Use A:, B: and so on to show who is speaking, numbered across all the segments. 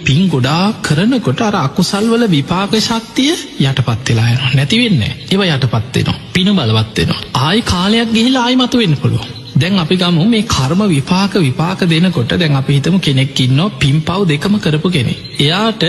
A: පින් ගොඩාක් කරනකොට අර අකුසල් වල විපාක ශක්තිය යටපත් වෙලා යනවා. නැති වෙන්නේ නැහැ. ඒවා යටපත් වෙනවා. පින බලවත් වෙනවා. ආයි කාලයක් ගිහිල්ලා ආයි මතුවෙන්න පුළුවන්. දැන් අපි ගමු මේ කර්ම විපාක දෙනකොට දැන් අපි හිතමු කෙනෙක් ඉන්නවා පින්පව් දෙකම කරපු කෙනෙක්. එයාට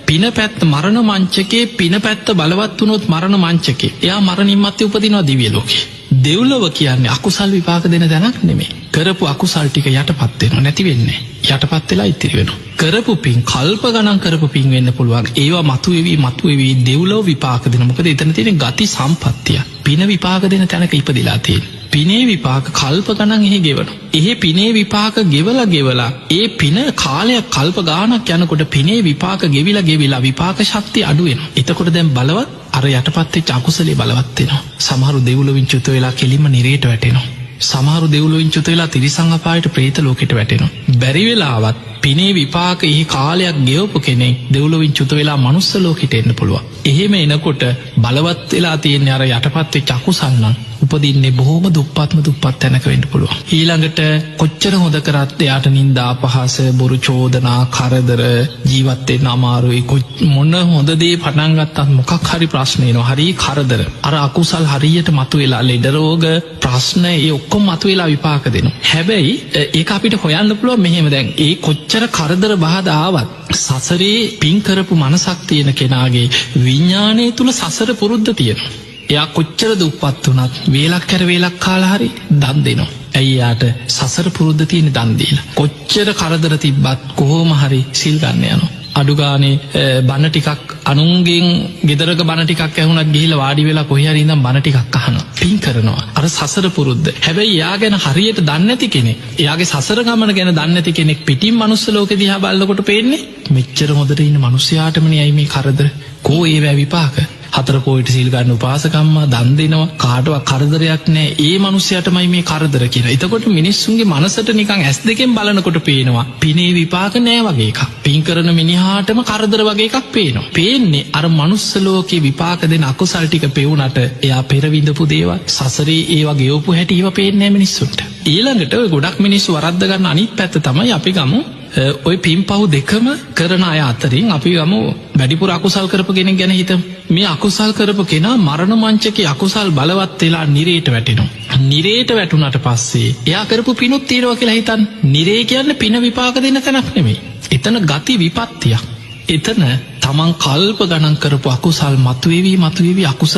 A: පින පැත්ත මරණ මංචකේ පින පැත්ත බලවත් වුණොත් මරණ මංචකේ එයා මරණින් මත්තේ උපදිනවා දිව්‍ය ලෝකේ. දෙව්ලොව කියන්නේ අකුසල් විපාක දෙන දැනක් නෙමෙයි. කරපු අකුසල් ටික යටපත් වෙනවා. නැති වෙන්නේ. යටපත් වෙලා ඉතිරි වෙනවා. කරපු පින් කල්ප ගණන් කරපු පින් වෙන්න පුළුවන්. ඒවා මතුවේවි දෙව්ලොව විපාක දෙන. මොකද එතන තියෙන ගති සම්පත්තිය. පින විපාක දෙන තැනක ඉපදිලා තියෙන්නේ. පිනේ විපාක කල්ප ගණන් එහෙ ගෙවනවා. එහෙ පිනේ විපාක ගෙවලා ඒ පින කාලයක් කල්ප ගානක් යනකොට පිනේ විපාක ගෙවිලා විපාක ශක්තිය අඩු වෙනවා. එතකොට දැන් බලවත් අර යටපත් වෙච්ච අකුසලේ බලවත් වෙනවා. සමහරු දෙව්ලොවින් චුත වෙලා කෙලින්ම නිරේට වැටෙනවා. සමහරු දෙව්ලොවින් චුත වෙලා තිරිසන් අපායට പ്രേත ලෝකෙට වැටෙනවා. බැරි වෙලාවත් පිනේ විපාක එහි කාලයක් ගෙවපු කෙනෙක් දෙව්ලොවින් චුත වෙලා මනුස්ස ලෝකෙට එන්න පුළුවන්. එහෙම එනකොට බලවත් වෙලා තියෙන අර යටපත් වෙච්ච අකුසල් නම් උපදින්නේ බොහොම දුප්පත් තැනක වෙන්න පුළුවන්. ඊළඟට කොච්චර හොඳ කරත් එයාට නින්දා අපහාස බොරු චෝදනා කරදර ජීවත් වෙන්න අමාරුයි. මොන හොඳ දේ පටන් ගත්තත් මොකක් හරි ප්‍රශ්න එනවා. හරි කරදර. අර අකුසල් හරියට මතුවෙලා ලෙඩ රෝග ප්‍රශ්න ඒ ඔක්කොම මතුවෙලා විපාක දෙනවා. හැබැයි ඒක අපිට හොයන්න පුළුවන් මෙහෙම දැන් ඒ කොච්චර කරදර බාධා ආවත් සසරේ පින් කරපු මනසක් තියෙන කෙනාගේ විඥානය තුල සසර පුරුද්ද තියෙනවා. එයා කොච්චර දුප්පත් වුණත් වේලක් කර වේලක් කාලා හරි දන් දෙනවා. ඇයි යාට සසර පුරුද්ද තියෙන දන් දීලා. කොච්චර කරදර තිබ්බත් කොහොම හරි සිල් ගන්න යනවා. අඩුගානේ බණ ටිකක් අනුන්ගෙන් ගෙදරක බණ ටිකක් ඇහුණත් ගිහිල්ලා වාඩි වෙලා කොහේ හරි ඉඳන් බණ ටිකක් අහනවා. පින් කරනවා. අර සසර පුරුද්ද. හැබැයි එයා ගැන හරියට දන්නේ නැති කෙනෙක්. එයාගේ සසර ගමන ගැන දන්නේ නැති කෙනෙක් පිටින් මනුස්ස ලෝකෙ දිහා බලනකොට පේන්නේ මෙච්චර හොඳට ඉන්න මිනිස්යාටමනේ අයි මේ කරදර. කෝ ඒවැ විපාක. හතර පොයිට සීල් ගන්න උපාසකම්මා දන් දෙනවා කාටවත් කරදරයක් නැහැ. ඒ මිනිස්යාටමයි මේ කරදර කියලා. එතකොට මිනිස්සුන්ගේ මනසට නිකන් ඇස් දෙකෙන් බලනකොට පේනවා පිනේ විපාක නැහැ වගේ එකක්. පින් කරන මිනිහාටම කරදර වගේ එකක් පේනවා. පේන්නේ අර මනුස්ස ලෝකේ විපාක දෙන අකුසල් ටික පෙවුනට එයා පෙර විඳපු දේවල් සසරේ ඒවා ගෙවපු හැටි ඒවා පේන්නේ නැහැ මිනිස්සුන්ට. ඊළඟට ඔය ගොඩක් මිනිස්සු වරද්ද ගන්න අනිත් පැත්ත තමයි අපි ගමු ඔය පින්පව් දෙකම කරන අය අතරින් අපි ගමු වැඩිපුර අකුසල් කරපු කෙනෙක් ගැන හිතමු. මේ අකුසල් කරපු කෙනා මරණ මංචකේ අකුසල් බලවත් වෙලා නිරේට වැටෙනවා. නිරේට වැටුණාට පස්සේ එයා කරපු පිනුත් తీරවා කියලා හිතන්න. නිරේ කියන්නේ පින විපාක දෙන තැනක් නෙමෙයි. එතන ගති විපත්තියක්. එතන තමන් කල්ප ගණන් කරපු අකුසල් මතුවේවි අකුසල්